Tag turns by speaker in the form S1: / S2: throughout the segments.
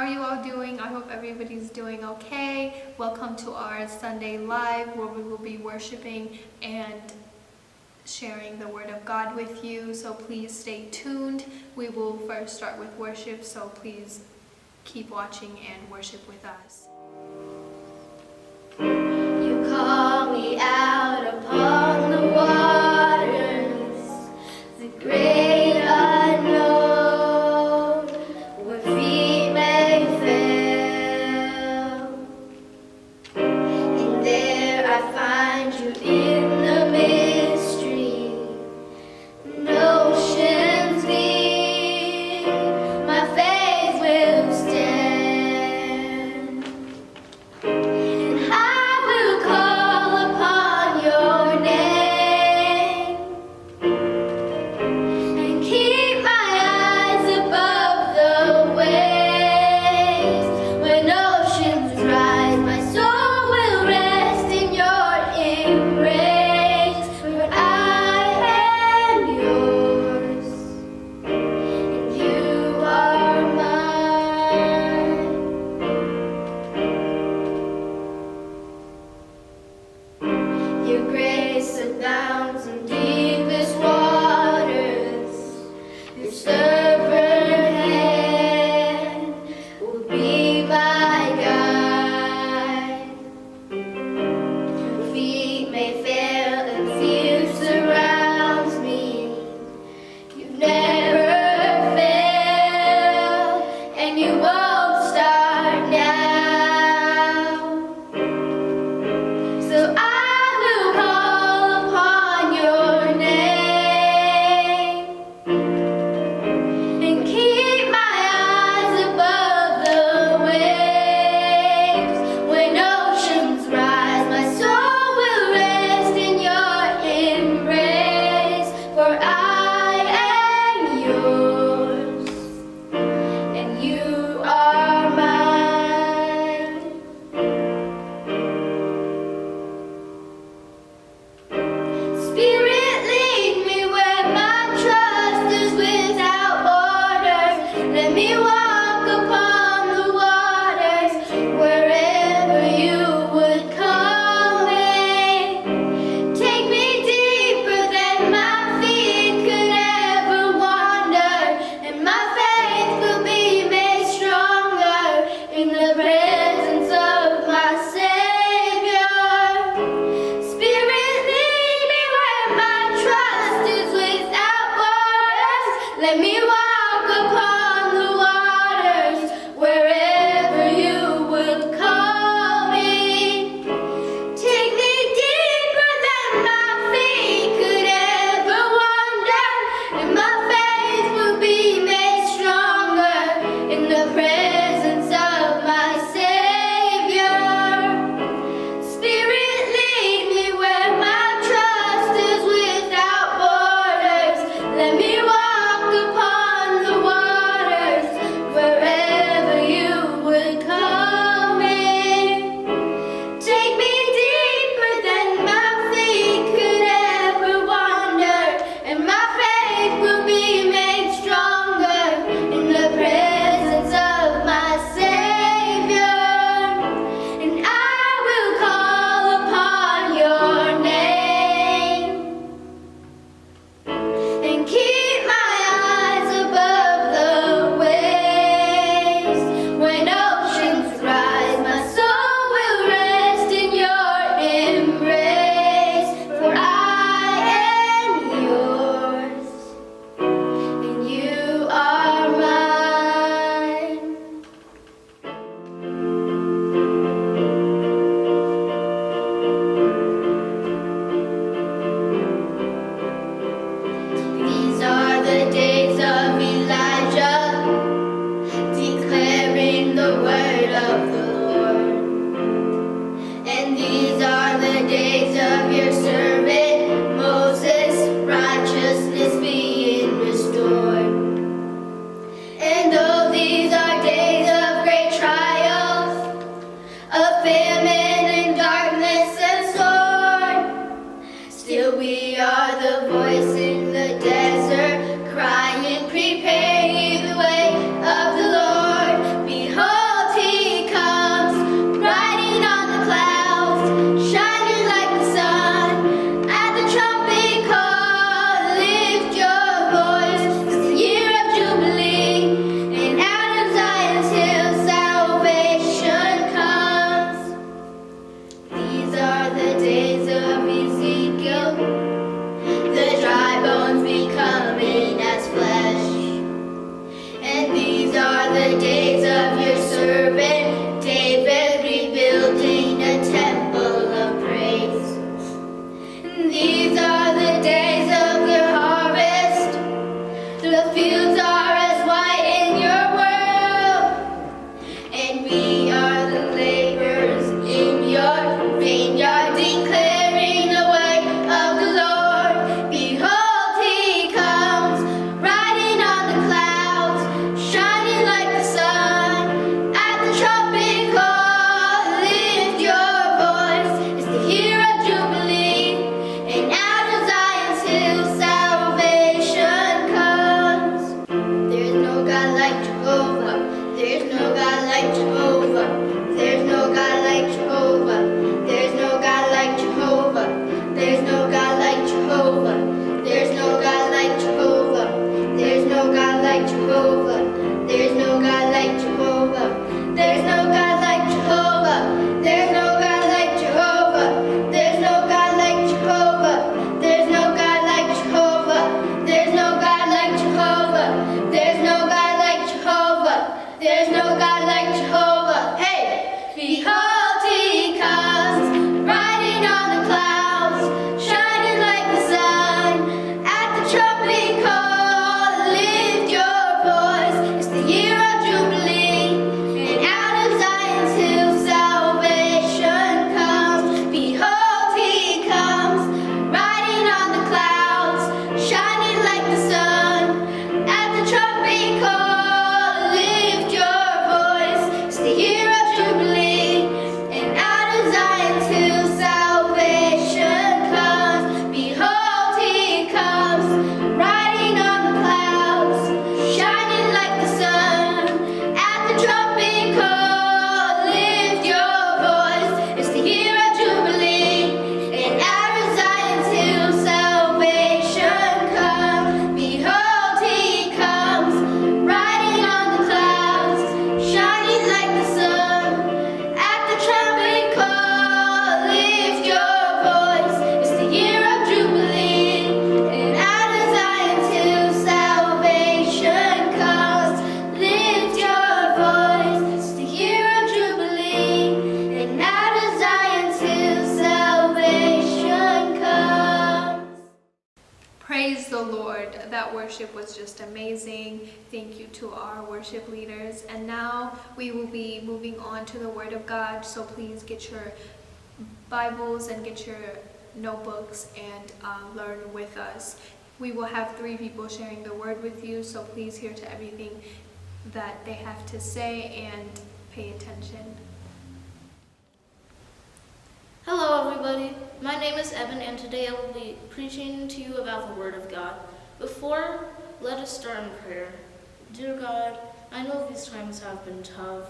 S1: are you all doing? I hope everybody's doing okay. Welcome to our Sunday Live, where we will be worshiping and sharing the Word of God with you. So please stay tuned. We will first start with worship, so please keep watching and worship with us.
S2: You call me out upon the waters, the great unknown, where feet may fail. And there I find you in the mystery, and oceans deep, my faith will stand. And I will call upon your name and keep my eyes above the waves. When oceans rise, my soul will rest in your embrace. For I am yours, and you are mine. Your grace abounds in deepest waters. Your servant hand will be my guide. Your feet may fail and fear surrounds me. You've never failed, and you won't start now. So I will call upon your
S1: Praise the Lord. That worship was just amazing. Thank you to our worship leaders. And now we will be moving on to the Word of God. So please get your Bibles and get your notebooks and learn with us. We will have 3 people sharing the Word with you. So please hear to everything that they have to say and pay attention.
S3: Hello everybody, my name is Evan and today I will be preaching to you about the Word of God. Before, let us start in prayer. Dear God, I know these times have been tough.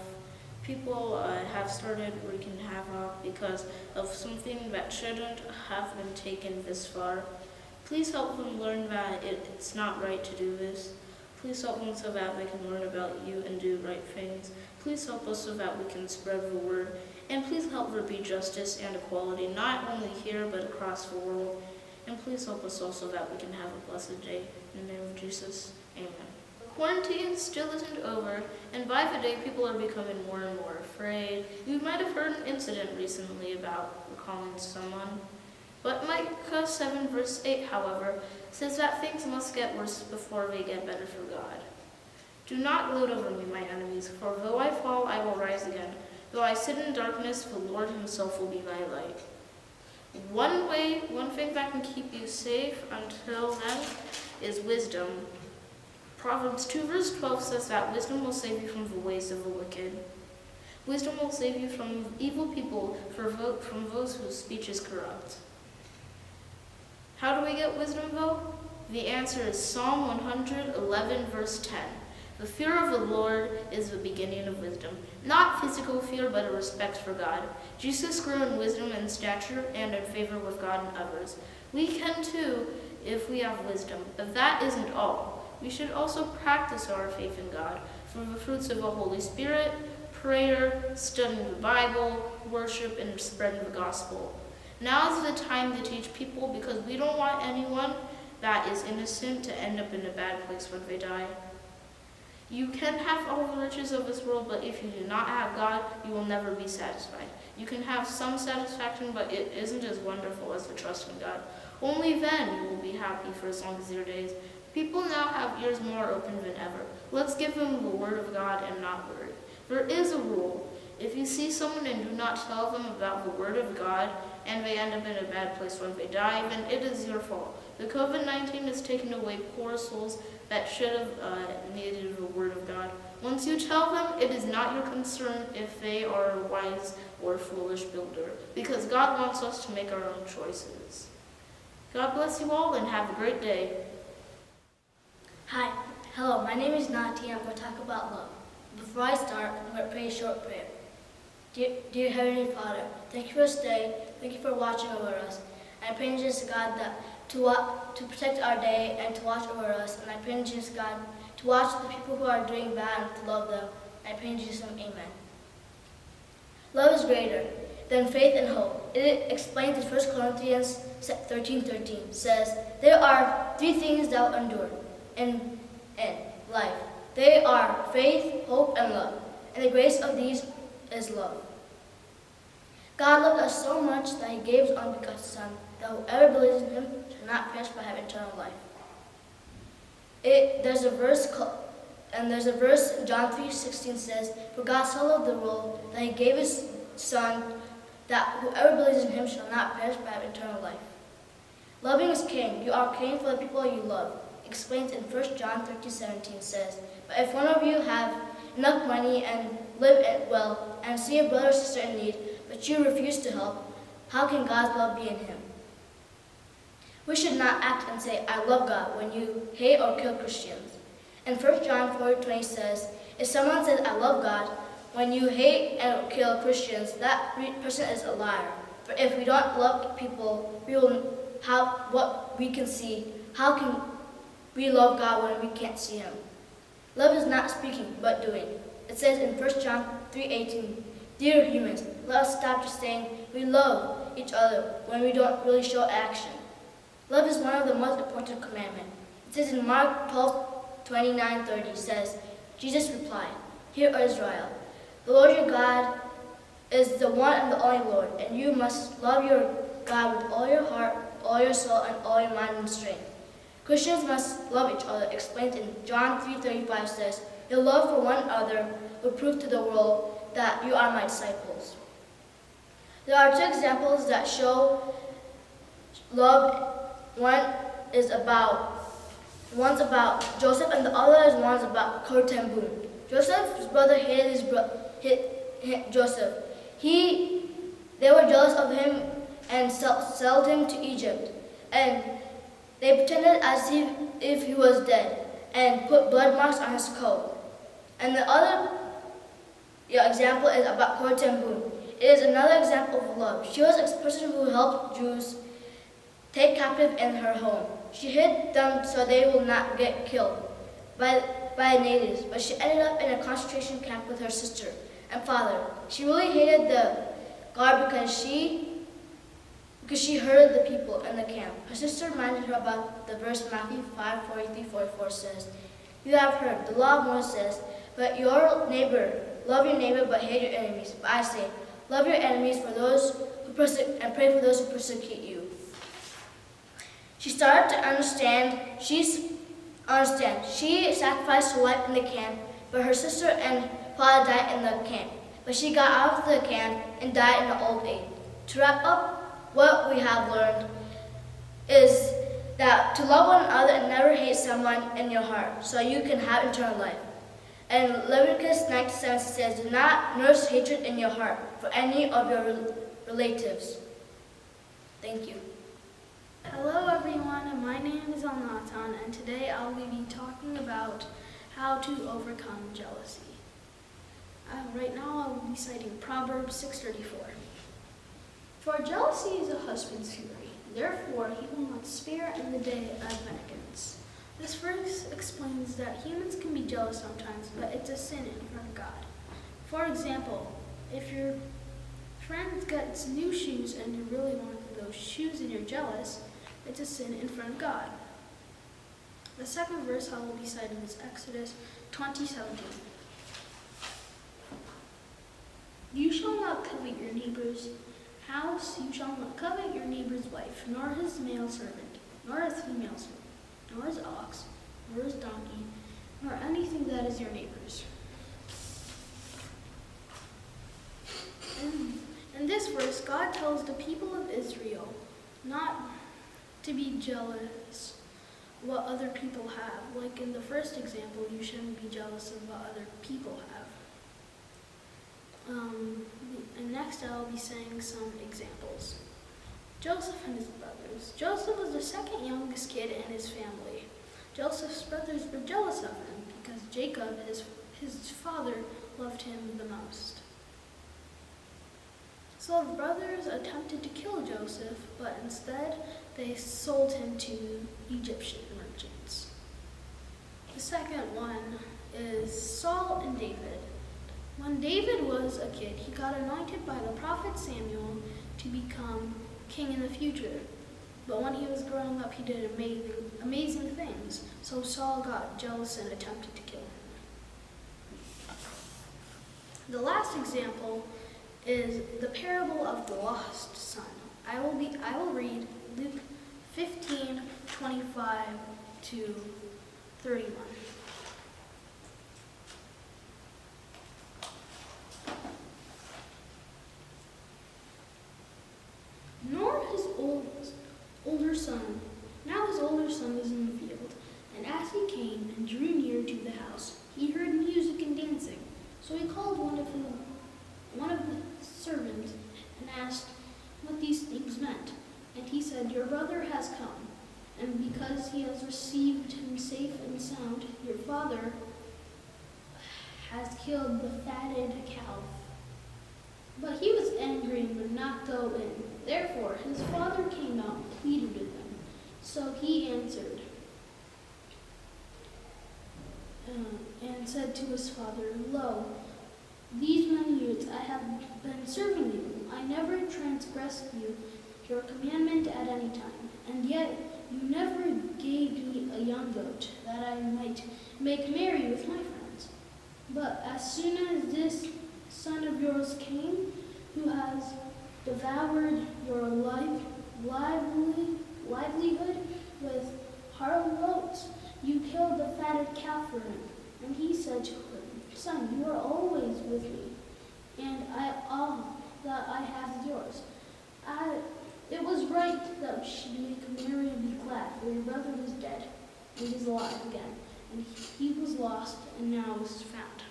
S3: People have started wreaking havoc because of something that shouldn't have been taken this far. Please help them learn that it's not right to do this. Please help them so that they can learn about you and do right things. Please help us so that we can spread the word. And please help there be justice and equality, not only here but across the world. And please help us also that we can have a blessed day. In the name of Jesus, amen. Quarantine still isn't over, and by the day people are becoming more and more afraid. You might have heard an incident recently about recalling someone. But Micah 7 verse 8, however, says that things must get worse before they get better for God. Do not gloat over me, my enemies, for though I fall, I will rise again. Though I sit in darkness, the Lord himself will be my light. One thing that can keep you safe until then is wisdom. Proverbs 2 verse 12 says that wisdom will save you from the ways of the wicked. Wisdom will save you from evil people, from those whose speech is corrupt. How do we get wisdom though? The answer is Psalm 111 verse 10. The fear of the Lord is the beginning of wisdom. Not physical fear, but a respect for God. Jesus grew in wisdom and stature and in favor with God and others. We can too if we have wisdom, but that isn't all. We should also practice our faith in God through the fruits of the Holy Spirit, prayer, studying the Bible, worship, and spreading the gospel. Now is the time to teach people because we don't want anyone that is innocent to end up in a bad place when they die. You can have all the riches of this world, but if you do not have God, you will never be satisfied. You can have some satisfaction, but it isn't as wonderful as the trust in God. Only then you will be happy for as long as your days. People now have ears more open than ever. Let's give them the word of God and not word. There is a rule. If you see someone and do not tell them about the word of God, and they end up in a bad place when they die, then it is your fault. The COVID-19 has taken away poor souls that should have needed the word of God. Once you tell them, it is not your concern if they are a wise or foolish builder, because God wants us to make our own choices. God bless you all and have a great day.
S2: Hi, hello, my name is Nati and I'm going to talk about love. Before I start, I'm going to pray a short prayer. Dear Heavenly Father, thank you for this day, thank you for watching over us. I pray in Jesus God that to protect our day and to watch over us, and I pray in Jesus God to watch the people who are doing bad and to love them. I pray in Jesus' name, amen. Love is greater than faith and hope. It explains in 1 Corinthians 13:13 says, there are 3 things that will endure in life. They are faith, hope, and love. And the greatest of these is love. God loved us so much that he gave his only begotten Son, that whoever believes in him shall not perish but have eternal life. There's a verse in John 3:16 says, for God so loved the world that he gave his Son, that whoever believes in him shall not perish but have eternal life. Loving is caring. You are caring for the people you love. Explains in 1 John 13:17 says, but if one of you have enough money and live well and see a brother or sister in need, but you refuse to help, how can God's love be in him? We should not act and say, I love God, when you hate or kill Christians. And 1 John 4:20 says, if someone says, I love God, when you hate and kill Christians, that person is a liar. For if we don't love people, we will have what we can see. How can we love God when we can't see him? Love is not speaking, but doing. It says in 1 John 3:18, dear humans, let us stop just saying we love each other when we don't really show action. Love is one of the most important commandments. It says in Mark 12:29-30 says, Jesus replied, hear, O Israel, the Lord your God is the one and the only Lord, and you must love your God with all your heart, all your soul, and all your mind and strength. Christians must love each other, explained in John 3:35 says, "Your love for one another will prove to the world that you are my disciples." There are two examples that show love. One's about Joseph and the one's about Corrie ten Boom. Joseph's brother hated Joseph. They were jealous of him and sold him to Egypt. And they pretended as if he was dead and put blood marks on his coat. And the other example is about Corrie ten Boom. It is another example of love. She was a person who helped Jews take captive in her home. She hid them so they will not get killed by natives, but she ended up in a concentration camp with her sister and father. She really hated the guard because she hurted the people in the camp. Her sister reminded her about the verse Matthew 5:43-44 says, "You have heard, the law of Moses says, love your neighbor, but hate your enemies. But I say, love your enemies and pray for those who persecute you." She started to understand. She sacrificed her life in the camp, but her sister and father died in the camp. But she got out of the camp and died in the old age. To wrap up, what we have learned is that to love one another and never hate someone in your heart, so you can have eternal life. And Leviticus 9:7 says, "Do not nurse hatred in your heart for any of your relatives." Thank you.
S4: Hello everyone, my name is Alnatan, and today I'll be talking about how to overcome jealousy. Right now I will be citing Proverbs 6:34. "For jealousy is a husband's fury, therefore he will not spare in the day of vengeance." This verse explains that humans can be jealous sometimes, but it's a sin in front of God. For example, if your friend gets new shoes and you really want those shoes and you're jealous, it's a sin in front of God. The second verse I will be citing is Exodus 20:17. "You shall not covet your neighbor's house, you shall not covet your neighbor's wife, nor his male servant, nor his female servant, nor his ox, nor his donkey, nor anything that is your neighbor's." In this verse, God tells the people of Israel not to be jealous what other people have. Like in the first example, you shouldn't be jealous of what other people have. And next I'll be saying some examples. Joseph and his brothers. Joseph was the second youngest kid in his family. Joseph's brothers were jealous of him because Jacob, his father, loved him the most. So the brothers attempted to kill Joseph, but instead they sold him to Egyptian merchants. The second one is Saul and David. When David was a kid, he got anointed by the prophet Samuel to become king in the future. But when he was growing up, he did amazing things, so Saul got jealous and attempted to kill him. The last example is the parable of the lost son. I will read Luke 15:25-31. "Nor his older son. Now his older son was in the field, and as he came and drew near to the house, he heard music and dancing. So he called one of the servants and asked what these things meant. And he said, 'Your brother has come, and because he has received him safe and sound, your father has killed the fatted calf.' But he was angry and would not go in. Therefore his father came out and pleaded with him. So he answered and said to his father, 'Lo, these many years I have been serving you. I never transgressed your commandment at any time, and yet you never gave me a young goat that I might make merry with my friends. But as soon as this son of yours came, who has devoured your livelihood with Harlot, you killed the fatted calf for him. And he said to her, Son, you are always with me, and all that I have is yours. It was right that we should make merry and be glad, for your brother was dead, and is alive again, and he was lost, and now is found.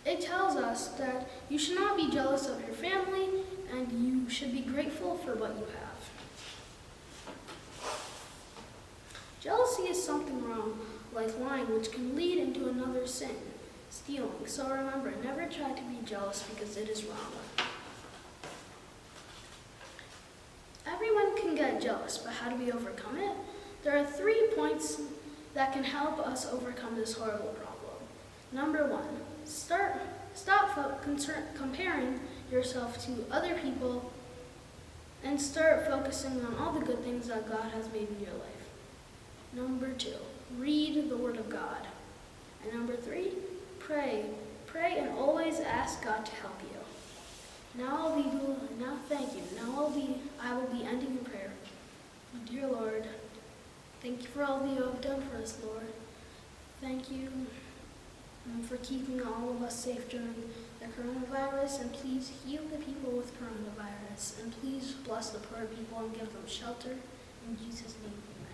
S4: It tells us that you should not be jealous of your family, and you should be grateful for what you have. Jealousy is something wrong, like lying, which can lead into another sin, stealing. So remember, never try to be jealous because it is wrong. Everyone can get jealous, but how do we overcome it? There are 3 points that can help us overcome this horrible problem. Number 1, stop comparing yourself to other people and start focusing on all the good things that God has made in your life. Number 2, read the Word of God. And number 3, pray. Pray and always ask God to help you. Thank you. I will be ending in prayer. Dear Lord, thank you for all that you have done for us, Lord. Thank you for keeping all of us safe during the coronavirus, and please heal the people with coronavirus, and please bless the poor people and give them shelter. In Jesus' name, amen.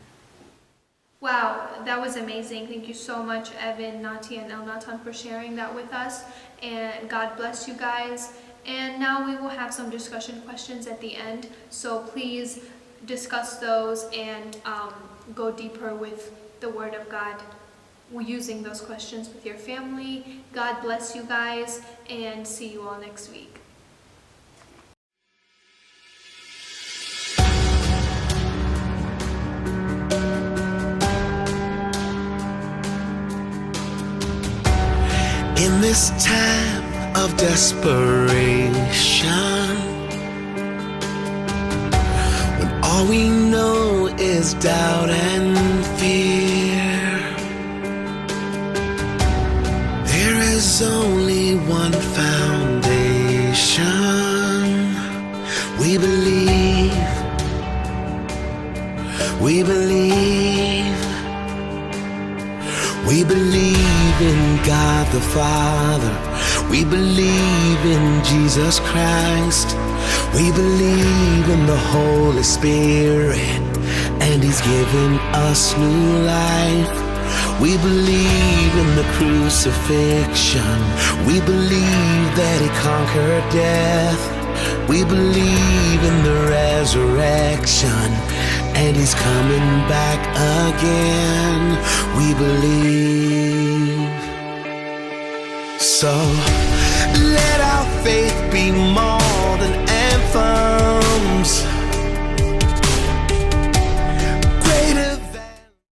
S1: Wow, that was amazing. Thank you so much, Evan, Nati, and Elnatan, for sharing that with us. And God bless you guys. And now we will have some discussion questions at the end. So please discuss those and go deeper with the Word of God using those questions with your family. God bless you guys, and see you all next week.
S5: In this time of desperation, when all we know is doubt and fear, there is only one foundation. We believe, we believe, we believe in God the Father. We believe in Jesus Christ. We believe in the Holy Spirit, and He's given us new life. We believe in the crucifixion. We believe that He conquered death. We believe in the resurrection, and He's coming back again. We believe. So let our faith be more